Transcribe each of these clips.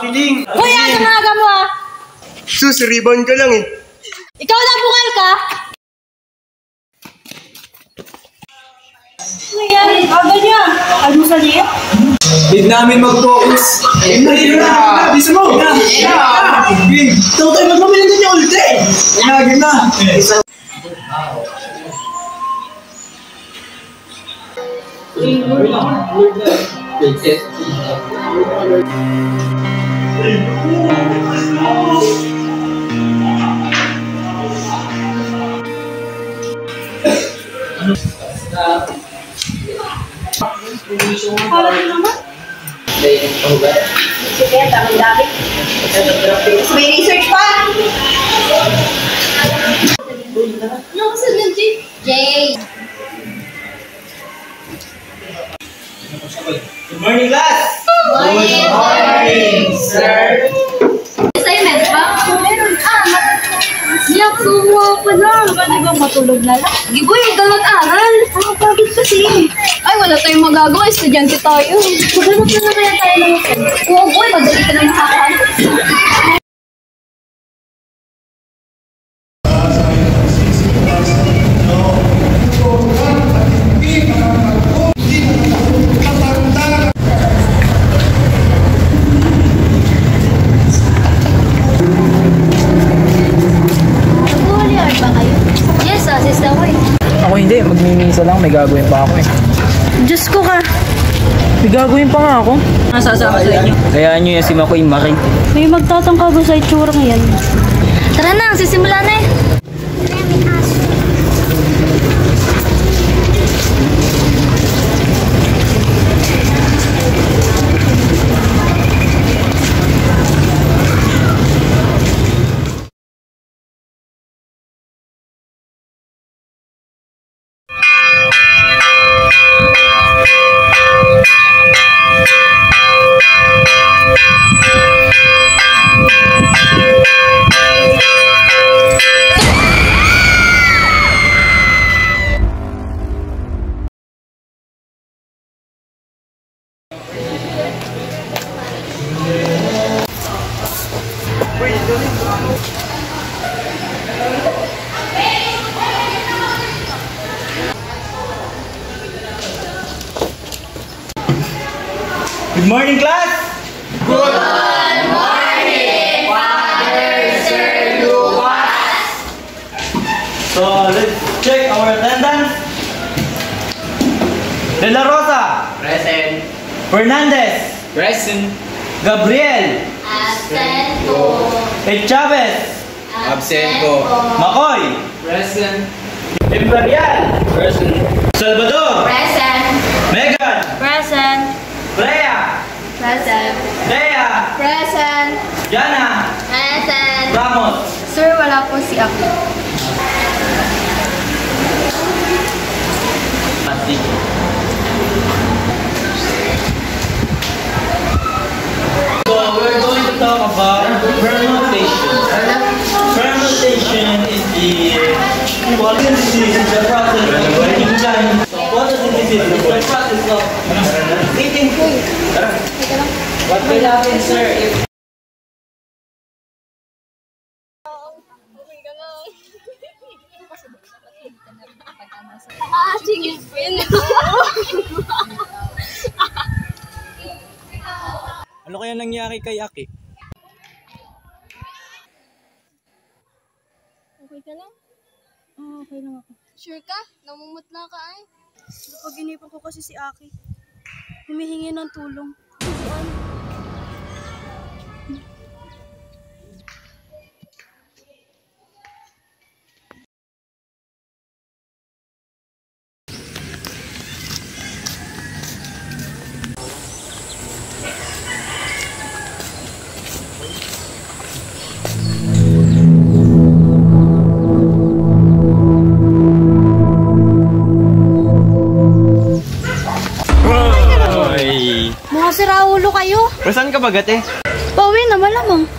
Piling. Hoy, ano maaga mo ah? Sus, rebound ka lang eh. Ikaw na bungal ka? Nangyari, aga niya. Ano sa niya? Need namin mag-focus. Ayun na. Bisa mo. Ito tayo magmamilin din yung ulit eh. Ayun na. Parang naman. Sige, dami-dami. May research pa! Ano sa ng J? Good morning, class! Good morning, sir! Assignment ba? Meron. Siyak, sumuha pa lang. Pwede ba matulog na lang? Giboy, huwag ka mag-aral. Pagod kasi. Ay, wala tayong magagawa. Estudyante tayo. Maghanap na kaya tayo ng Oo, boy. Madali ka na makakahanap. Ako hindi, magmimisa lang, may gagawin pa ako eh. Diyos ko ka. May gagawin pa nga ako. Nasasama sa inyo. Kaya nyo yung si Makoy Marie. May magtatangka ba sa itsura ngayon? Tara na, sisimula na eh. Good morning, class! Good morning, Father Sir Lucas! So, let's check our attendance. De La Rosa. Present. Fernandez. Present. Gabriel. Absent po. Chavez. Absent po. Makoy. Present. Imperial. Present. Salvador. Present. Megan. Present. Brea. Present. Dea. Present. Jana. Present. Ramos. Sir, wala po si Aki. So we're going to talk about fermentation. Fermentation is the photosynthesis is the process of making wine. So photosynthesis is the process of eating food. What will happen, sir, if Singis po yun. Ano kaya nangyari kay Aki? Okay ka lang? Oo, okay lang ako. Sure ka? Namumutla ka ay? Napag-inipan ko kasi si Aki. Humihingi ng tulong. Saan? Sira ulo kayo. saan ka ba, gate? Pauwi na malamang.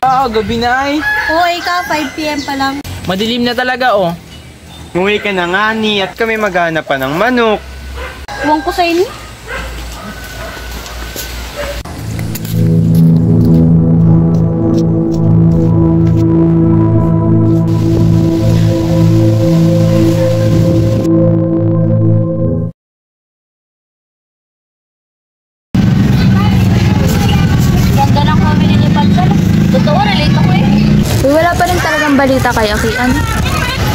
Gabi na ay. Oo, ikaw 5 PM pa lang. Madilim na talaga oh. Umuwi ka na nga ni at kami maghanap pa ng manok. Huwag ko sa inyo. bang balita kay Akian?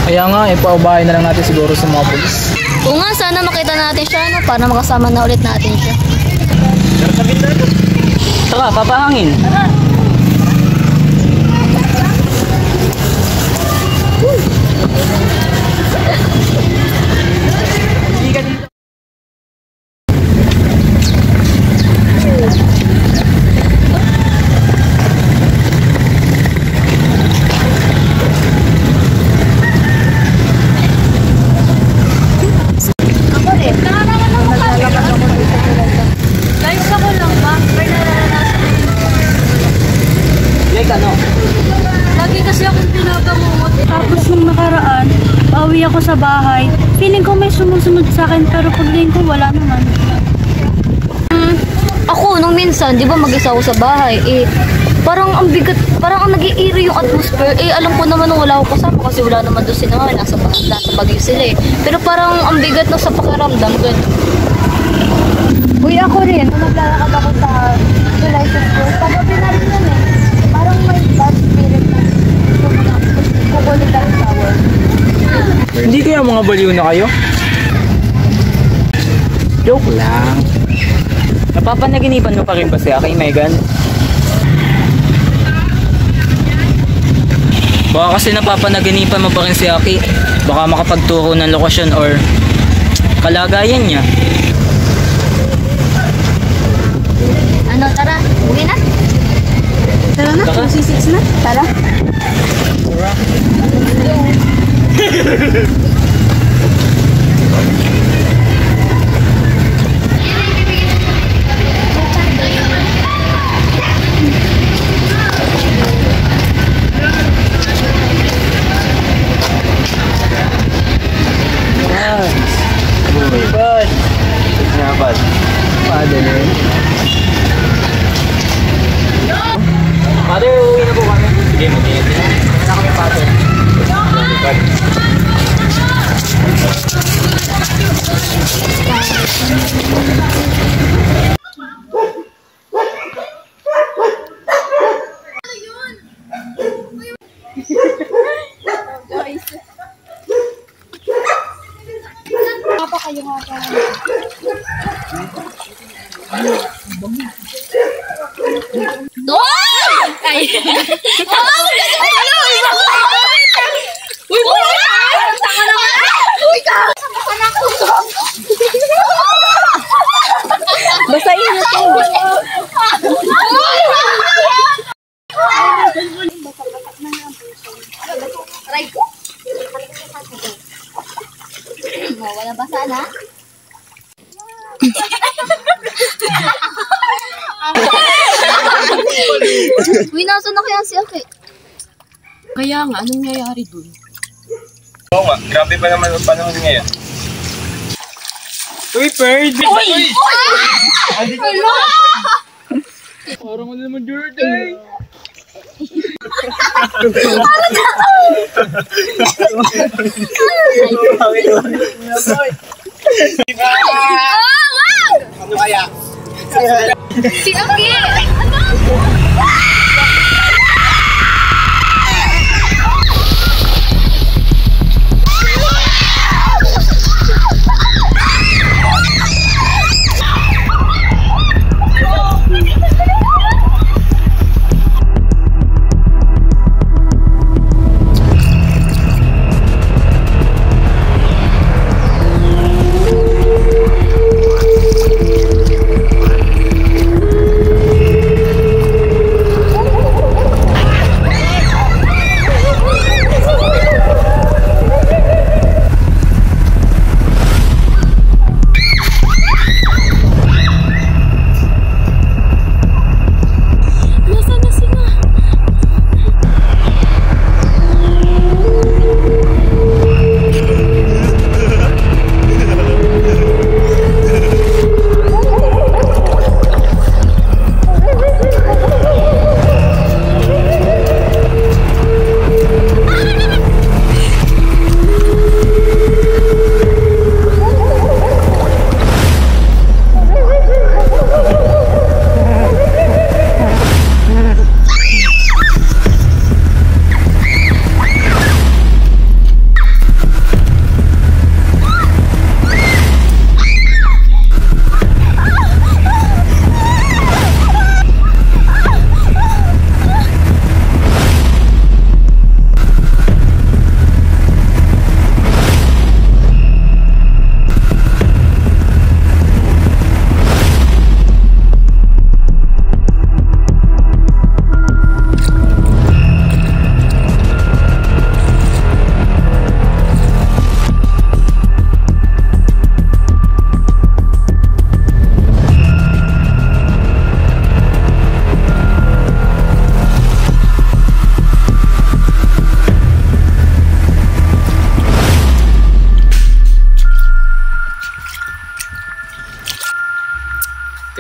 Kaya nga, ipaubahay na lang natin siguro sa mga polis. Oo nga, sana makita natin siya, no? Para makasama na ulit natin siya. Tara, papahangin. Ako rin. Nakaraman ako kami. Guys, ako lang ba? Pero nararanasan ko yun. Like ano? Lagi kasi akong pinagamot. Tapos nung nakaraan, pauwi ako sa bahay. Feeling ko may sumusunod sa akin pero pagdating ko wala naman. Ako, nung minsan, di ba mag-isa ako sa bahay, parang ang bigat, parang ang nag-iiri yung atmosphere. Alam ko naman nung wala ako kasama kasi wala naman doon sila, nasa Baguio sila eh. Pero parang ang bigat na sa pakiramdam, ganun. Uy, ako rin. Nung naglalakad ako sa July 6, pagabi na rin yun eh. Parang may bad spirit na kukulit ang shower. Hindi kaya mga baliw na kayo? Joke lang. Napapanaginipan mo pa rin ba siya kay Megan? Baka kasi napapanaginipan mo pa rin si Aki. Baka makapagturo ng lokasyon or kalagayan niya. Ano, tara, uwi na? Tara na, Tara. 6 na. Tara. Dapat. Paano na yun? Father, uwi na po kami. Sige, mag-iingat na. Wala kami pato. Ay! Uy, taka naman! Uy, Basahin na to. Aray ko! Wala basa na? Uy, nasa na kaya si Aki? Kaya nga, anong nangyayari dun? Oo nga, grabe pa naman ang panahon ngayon. Uy, Bird! Uy! Parang ano naman Jordan? Ano kaya? Si Aki!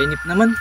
Kainip naman.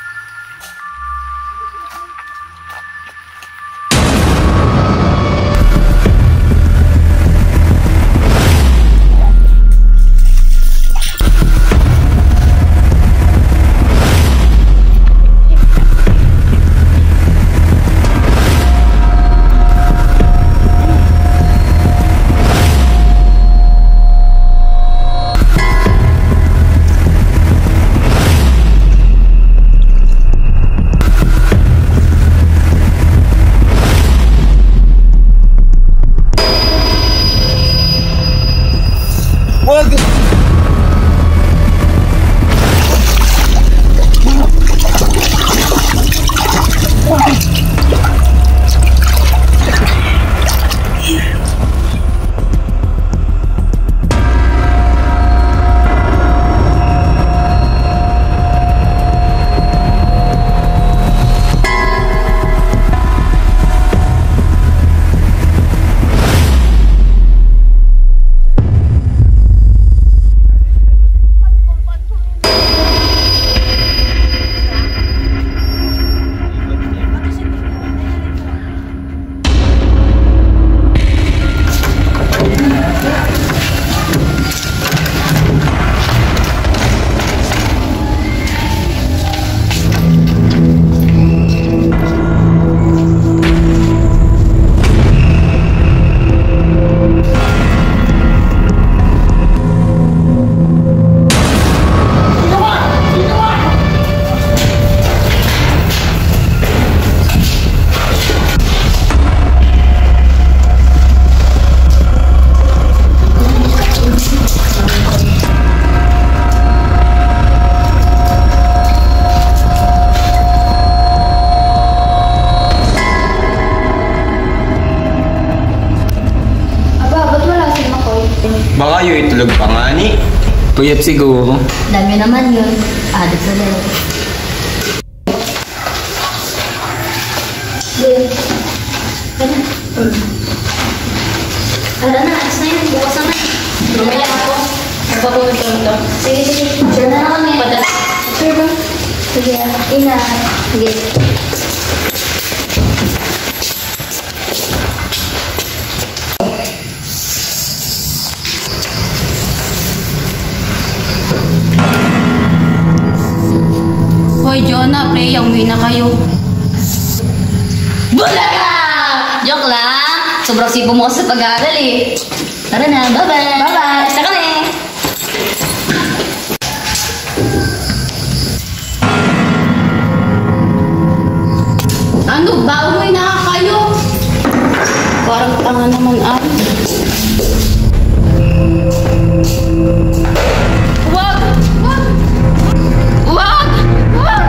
Baka yung itulog pa nga ni. Puyat siguro. Dami naman yun. Adik na lang. Tara na, alis na yun. Bukas na. Mamaya ako. Nagpapunta ito. Sige, sige. Sure na kami. Sure ba? Sige, ina. Sige. Hoy, Jonah, pre, umuwi na kayo. Bulaga! Joke lang. Sobrang sipo mo sa pag-aaral eh. Tara na, bye-bye. Bye-bye. Basta kami. Ano ba? Umuwi na kayo. Parang tanga naman ay. Wag! Wag! Wag! Wag!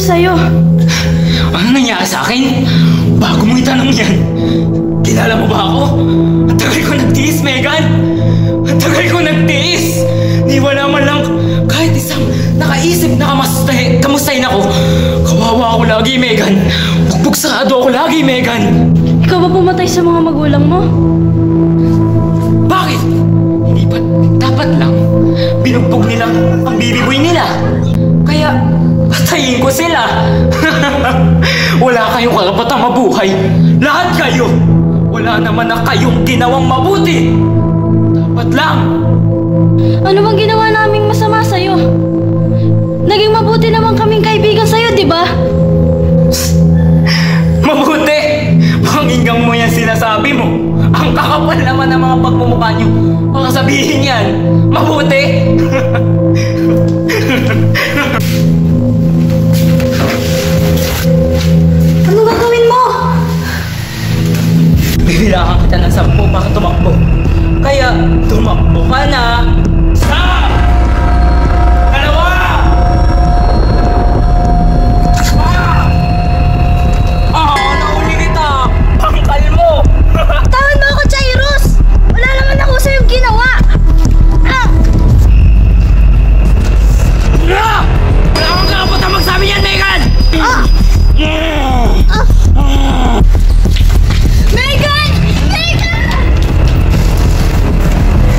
sa'yo. Ano nangyari sa akin? Bago mo itanong yan. Kilala mo ba ako? Ang tagal ko nagtiis, Megan. Ang tagal ko nagtiis. Ni wala man lang kahit isang nakaisip na kamustahin ako. Kawawa ako lagi, Megan. Bugbog sarado ako lagi, Megan. Ikaw ba pumatay sa mga magulang mo? Bakit? Hindi ba dapat lang binugbog nila ang baby boy nila? Kaya patayin ko sila. Wala kayong karapatang mabuhay. Lahat kayo. Wala naman na kayong ginawang mabuti. Dapat lang. Ano bang ginawa naming masama sa'yo? Naging mabuti naman kaming kaibigan Kakapal naman ang mga pagmumukha niyo. Baka sabihin yan. Mabuti. Ano gagawin mo? Bibilangan kita ng 10 para tumakbo. Kaya, tumakbo ka na. Isa! Dalawa! Nahuli kita! Pangkal mo! Tawan mo ako, Jairus! Wala naman ako sa yung ginawa! Wala kang karaputan magsabi niyan, Megan! Megan! Megan! Megan!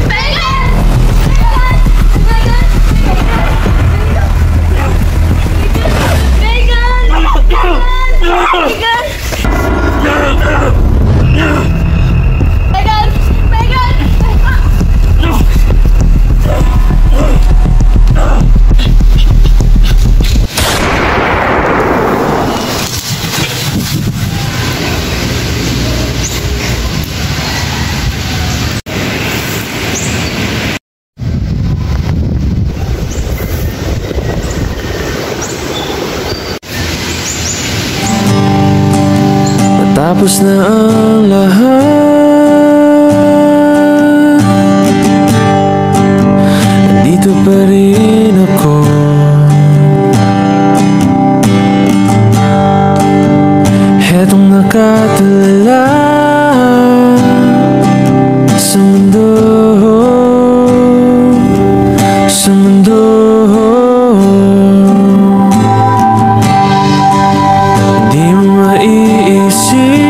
Megan! Megan! Megan! Megan! Megan! Tapos na ang lahat, nandito pa rin ako. Hetong nakatulala sa mundo, sa mundo. Di mo maiisip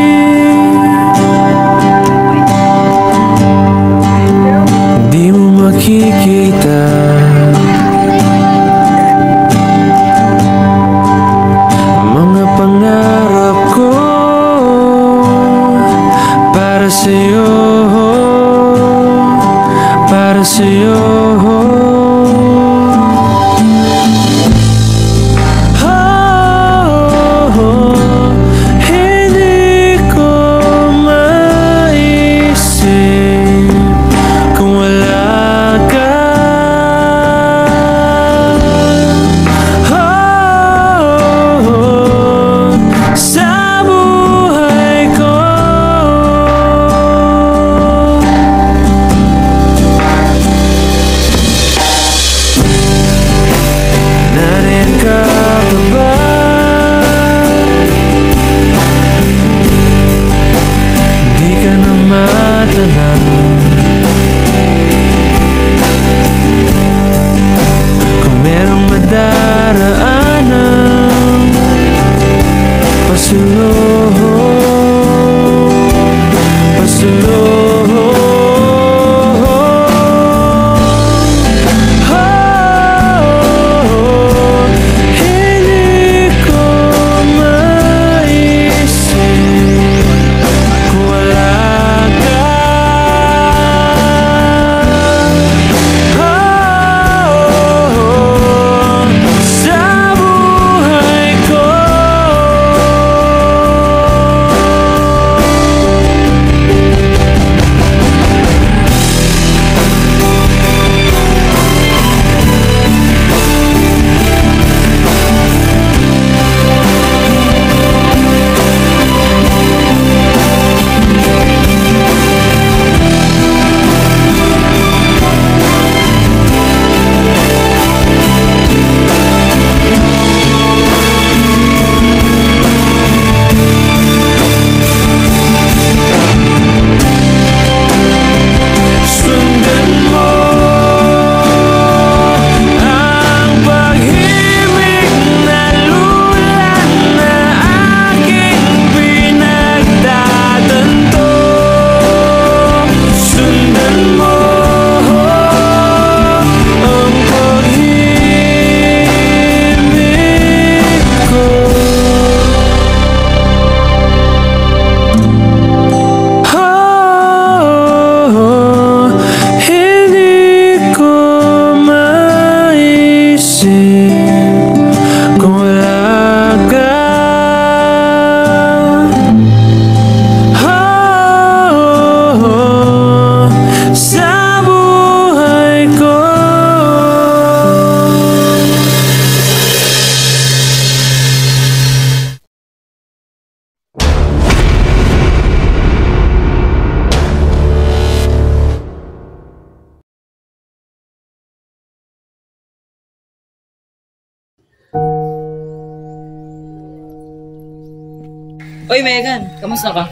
Oy, Megan, kamusta ka?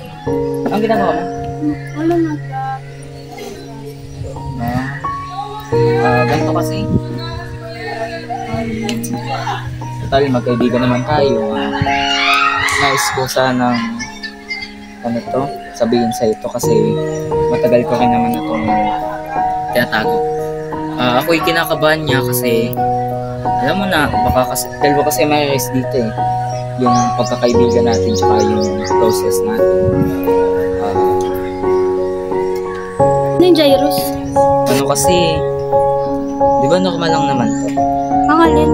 Ang ginagawa mo? Wala na. Ganito kasi. Total, magkaibigan naman tayo. Nais ko sanang sabihin sa ito kasi matagal ko rin naman na itong tinatago. Ako'y kinakabahan niya kasi alam mo na, dalawa kasi may risk dito eh. Yung pagkakaibigan natin tsaka yung process natin. Ano yung Jairus? Ano kasi, di ba normal lang naman to? Ang alin?